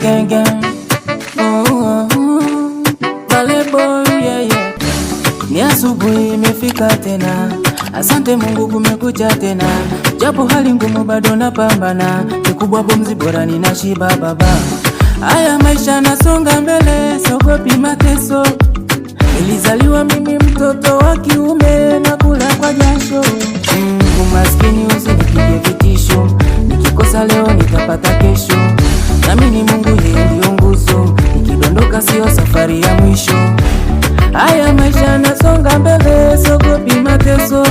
gang gang. Vale boy, yeah yeah. Ni asubuhi imefika tena, asante Mungu kumekucha tena, japo hali ngumu bado napambana, kikubwa pumzi bora ninashiba baba. Haya maisha nasonga mbele, siogopi mateso. Nilizaliwa mimi mtoto wa kiume, nakula kwa jasho. Umaskini usinipige vitisho, nikikosa leo nitapata kesho. Naamini Mungu yeye ndio nguzo, nikidondoka sio safari ya mwisho. Haya maisha nasonga mbele, siogopi mateso.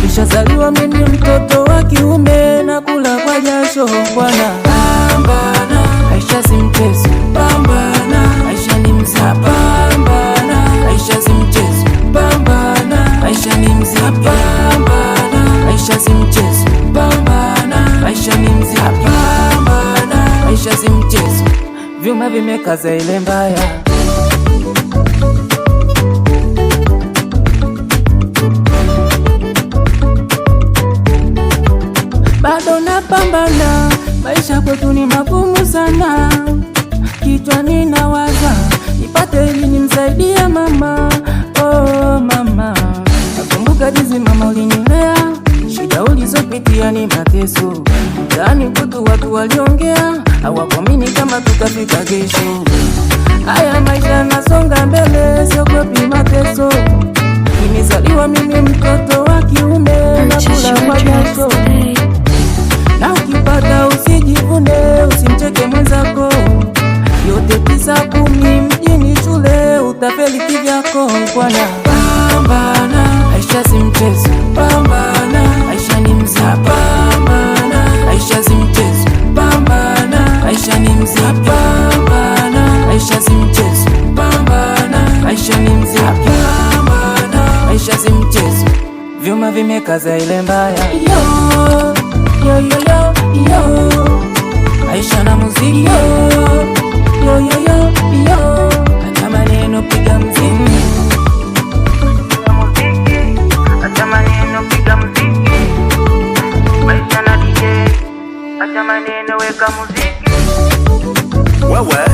Nilizaliwa mimi mtoto wa kiume, nakula kwa jasho. Bwana pambana, maisha si mchezo. Pambana, maisha ni mzigo. Pambana, maisha si mchezo. Pambana, maisha ni mzigo. Pambana, maisha si mchezo. Pambana, maisha ni mzigo. Pambana, maisha si mchezo. Vyuma vimekaza ile mbaya. Bado napambana, maisha kwetu ni magumu sana. Kichwa ninawaza, nipate ili nimsaidie mama. Oh mama, nakumbuka jinsi mama ulinilea, shida ulizopitia ni mateso. Mtaani kwetu watu waliongea, hawakuamini kama tutafika kesho. Haya maisha nasonga mbele, siogopi mateso. Nimezaliwa mimi mtoto wa kiume, nakula kwa jasho. Na ukipata usijivune, usimcheke mwenzako. Yote 9-10 mjini shule, utafeli kivyako. Bwana pambana, maisha si mchezo. Pambana, maisha ni mzigo. Pambana, maisha si mchezo. Pambana, maisha ni mzigo. Pambana, maisha si mchezo. Pambana, maisha ni mzigo. Pambana, maisha si mchezo. Vyuma vimekaza ile mbaya. Yo, yo, yo, yo, maisha na muziki. Yo, yo, yo, yo, yo, acha maneno piga muziki. Acha maneno piga muziki. Maisha na DJ, acha maneno weka muziki. Wewe